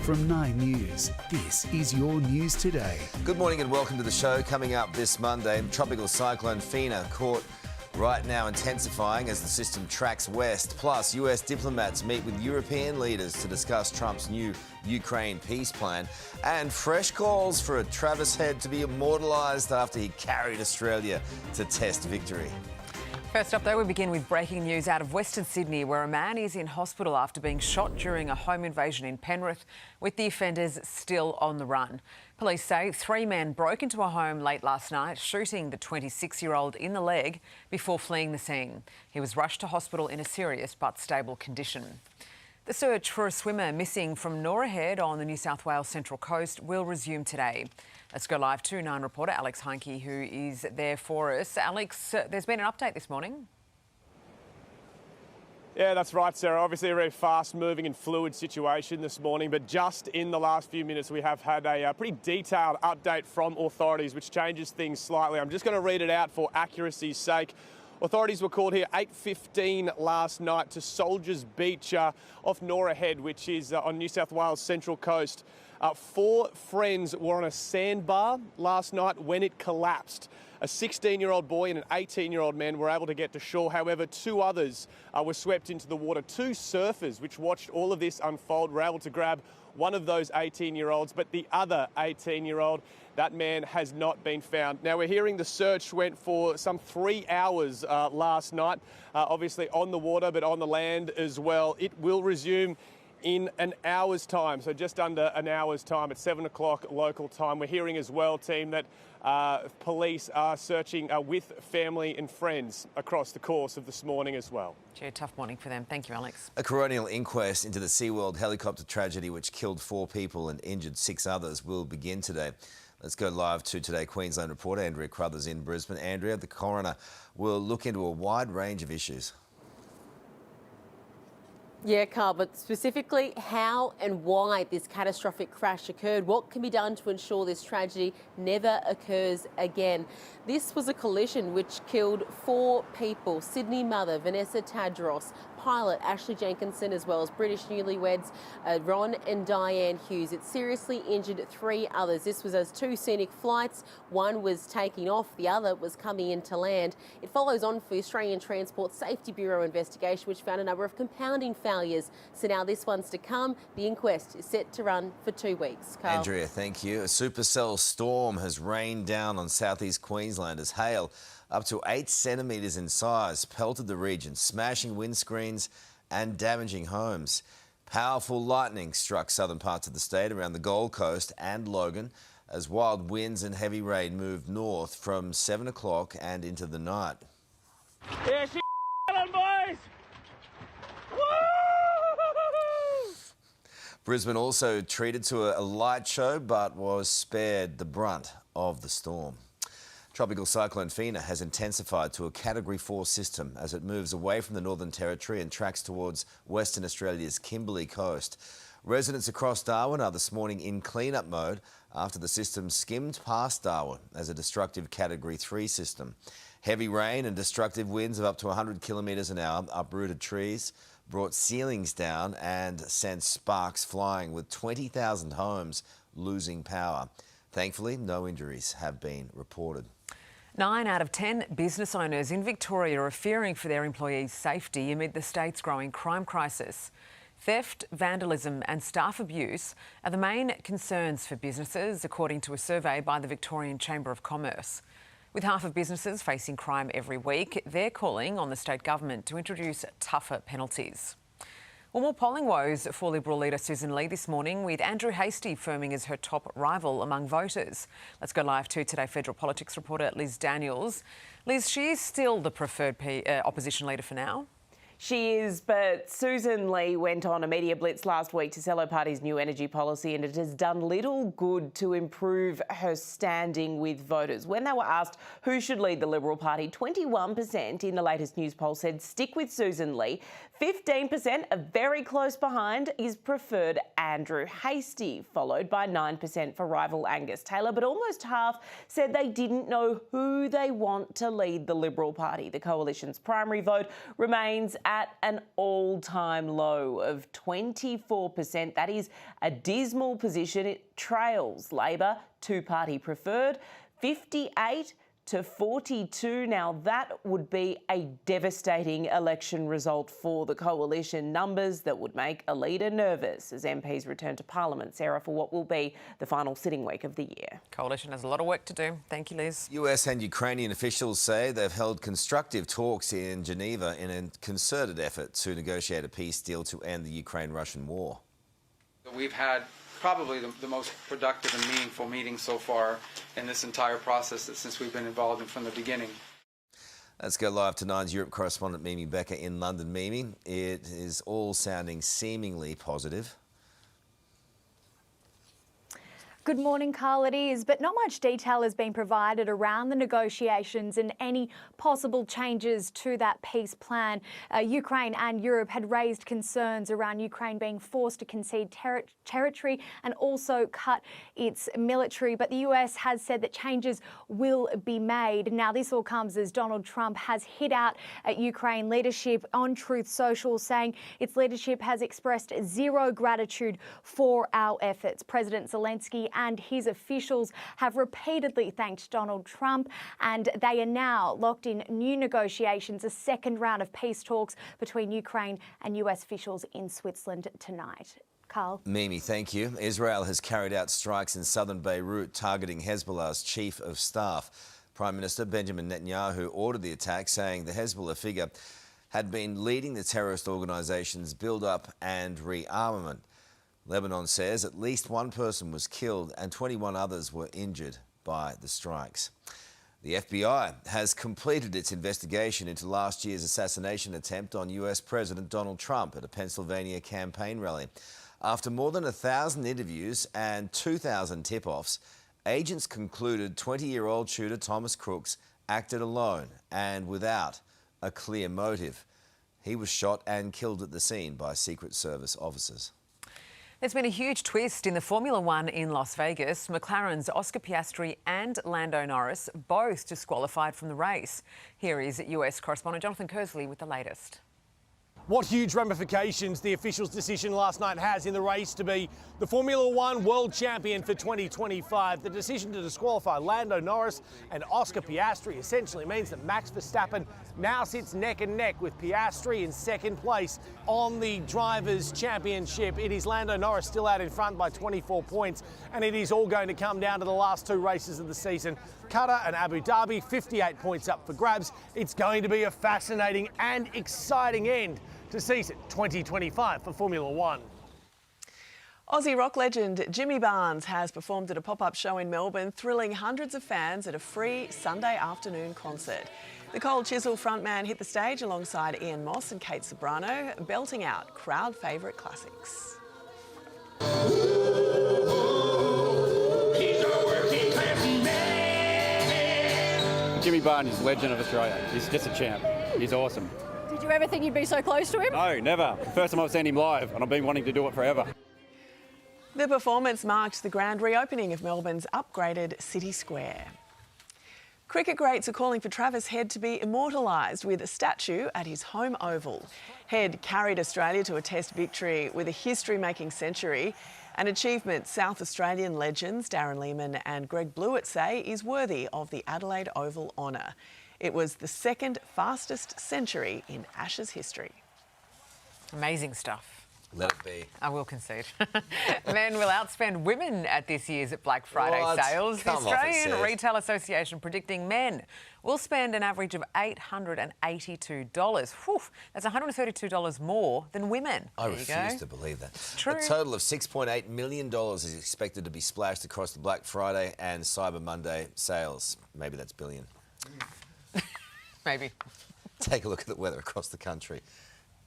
From 9 News, this is your news today. Good morning and welcome to the show. Coming up this Monday, tropical cyclone Fina caught right now intensifying as the system tracks west. Plus, US diplomats meet with European leaders to discuss Trump's new Ukraine peace plan. And fresh calls for a Travis Head to be immortalised after he carried Australia to Test victory. First up, though, we begin with breaking news out of Western Sydney, where a man is in hospital after being shot during a home invasion in Penrith, with the offenders still on the run. Police say 3 men broke into a home late last night, shooting the 26-year-old in the leg before fleeing the scene. He was rushed to hospital in a serious but stable condition. The search for a swimmer missing from Nora Head on the New South Wales Central Coast will resume today. Let's go live to Nine reporter Alex Heinke, who is there for us. Alex, there's been an update this morning. Yeah, that's right, Sarah. Obviously a very fast-moving and fluid situation this morning, but just in the last few minutes we have had a pretty detailed update from authorities, which changes things slightly. I'm just going to read it out for accuracy's sake. Authorities were called here 8:15 last night to Soldiers Beach off Nora Head, which is on New South Wales Central Coast. 4 friends were on a sandbar last night when it collapsed. A 16-year-old boy and an 18-year-old man were able to get to shore. However, 2 others were swept into the water. 2 surfers, which watched all of this unfold, were able to grab one of those 18-year-olds, but the other 18-year-old, that man has not been found. Now, we're hearing the search went for some 3 hours last night, obviously on the water, but on the land as well. It will resume in an hour's time, so just under an hour's time at 7 o'clock local time. We're hearing as well, team, that police are searching with family and friends across the course of this morning as well. Gee, tough morning for them. Thank you, Alex. A coronial inquest into the SeaWorld helicopter tragedy which killed 4 people and injured 6 others will begin today. Let's go live to Today Queensland reporter Andrea Crothers in Brisbane. Andrea, the coroner will look into a wide range of issues. Yeah, Carl, but specifically how and why this catastrophic crash occurred, what can be done to ensure this tragedy never occurs again. This was a collision which killed 4 people: Sydney mother Vanessa Tadros, pilot Ashley Jenkinson, as well as British newlyweds Ron and Diane Hughes. It seriously injured 3 others. This was as 2 scenic flights. One was taking off, the other was coming into land. It follows on for the Australian Transport Safety Bureau investigation, which found a number of compounding failures. So now this one's to come. The inquest is set to run for 2 weeks. Carl. Andrea, thank you. A supercell storm has rained down on southeast Queensland as hail up to 8 centimetres in size pelted the region, smashing windscreens and damaging homes. Powerful lightning struck southern parts of the state around the Gold Coast and Logan as wild winds and heavy rain moved north from 7 o'clock and into the night. Yeah, boys! Brisbane also treated to a light show but was spared the brunt of the storm. Tropical cyclone Fina has intensified to a Category 4 system as it moves away from the Northern Territory and tracks towards Western Australia's Kimberley coast. Residents across Darwin are this morning in clean-up mode after the system skimmed past Darwin as a destructive Category 3 system. Heavy rain and destructive winds of up to 100 kilometres an hour uprooted trees, brought ceilings down and sent sparks flying, with 20,000 homes losing power. Thankfully, no injuries have been reported. 9 out of 10 business owners in Victoria are fearing for their employees' safety amid the state's growing crime crisis. Theft, vandalism and staff abuse are the main concerns for businesses, according to a survey by the Victorian Chamber of Commerce. With half of businesses facing crime every week, they're calling on the state government to introduce tougher penalties. Well, more polling woes for Liberal leader Susan Lee this morning, with Andrew Hastie firming as her top rival among voters. Let's go live to Today Federal Politics reporter Liz Daniels. Liz, she is still the preferred opposition leader for now. She is, but Susan Lee went on a media blitz last week to sell her party's new energy policy, and it has done little good to improve her standing with voters. When they were asked who should lead the Liberal Party, 21% in the latest news poll said stick with Susan Lee. 15%, a very close behind, is preferred Andrew Hastie, followed by 9% for rival Angus Taylor, but almost half said they didn't know who they want to lead the Liberal Party. The coalition's primary vote remains at an all-time low of 24%. That is a dismal position. It trails Labor, two-party preferred, 58 to 42. Now, that would be a devastating election result for the coalition. Numbers that would make a leader nervous as MPs return to Parliament, Sarah, for what will be the final sitting week of the year. Coalition has a lot of work to do. Thank you, Liz. US and Ukrainian officials say they've held constructive talks in Geneva in a concerted effort to negotiate a peace deal to end the Ukraine-Russian war. We've had probably the most productive and meaningful meeting so far in this entire process since we've been involved in from the beginning. Let's go live to Nine's Europe correspondent Mimi Becker in London. Mimi, it is all sounding seemingly positive. Good morning, Carl. It is, but not much detail has been provided around the negotiations and any possible changes to that peace plan. Ukraine and Europe had raised concerns around Ukraine being forced to concede territory and also cut its military, but the US has said that changes will be made. Now, this all comes as Donald Trump has hit out at Ukraine leadership on Truth Social, saying its leadership has expressed zero gratitude for our efforts. President Zelensky and his officials have repeatedly thanked Donald Trump, and they are now locked in new negotiations, a second round of peace talks between Ukraine and US officials in Switzerland tonight. Carl. Mimi, thank you. Israel has carried out strikes in southern Beirut targeting Hezbollah's chief of staff. Prime Minister Benjamin Netanyahu ordered the attack, saying the Hezbollah figure had been leading the terrorist organisation's build-up and rearmament. Lebanon says at least one person was killed and 21 others were injured by the strikes. The FBI has completed its investigation into last year's assassination attempt on US President Donald Trump at a Pennsylvania campaign rally. After more than 1,000 interviews and 2,000 tip-offs, agents concluded 20-year-old shooter Thomas Crooks acted alone and without a clear motive. He was shot and killed at the scene by Secret Service officers. There's been a huge twist in the Formula One in Las Vegas. McLaren's Oscar Piastri and Lando Norris both disqualified from the race. Here is US correspondent Jonathan Kersley with the latest. What huge ramifications the officials' decision last night has in the race to be the Formula One World Champion for 2025. The decision to disqualify Lando Norris and Oscar Piastri essentially means that Max Verstappen now sits neck and neck with Piastri in second place on the Drivers' Championship. It is Lando Norris still out in front by 24 points, and it is all going to come down to the last two races of the season. Qatar and Abu Dhabi, 58 points up for grabs. It's going to be a fascinating and exciting end to season 2025 for Formula One. Aussie rock legend Jimmy Barnes has performed at a pop-up show in Melbourne, thrilling hundreds of fans at a free Sunday afternoon concert. The Cold Chisel frontman hit the stage alongside Ian Moss and Kate Sobrano, belting out crowd favourite classics. Jimmy Barnes is a legend of Australia. He's just a champ. He's awesome. Did you ever think you'd be so close to him? No, never. First time I've seen him live, and I've been wanting to do it forever. The performance marked the grand reopening of Melbourne's upgraded City Square. Cricket greats are calling for Travis Head to be immortalised with a statue at his home oval. Head carried Australia to a Test victory with a history-making century, an achievement South Australian legends Darren Lehmann and Greg Blewett say is worthy of the Adelaide Oval honour. It was the second fastest century in Ashes history. Amazing stuff. Let it be. I will concede. Men will outspend women at this year's Black Friday What? sales. Come The off, it Australian says. Retail Association predicting men will spend an average of $882. Whew, that's $132 more than women. I There you go. refuse to believe that. True. A total of $6.8 million is expected to be splashed across the Black Friday and Cyber Monday sales. Maybe that's billion. Maybe. Take a look at the weather across the country.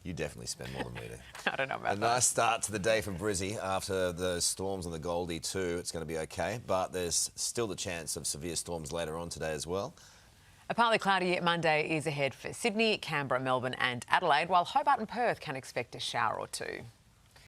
You definitely spend more than we do. I don't know about A that. nice start to the day for Brizzy after the storms on the Goldie too. It's going to be okay, but there's still the chance of severe storms later on today as well. A partly cloudy Monday is ahead for Sydney, Canberra, Melbourne and Adelaide, while Hobart and Perth can expect a shower or two.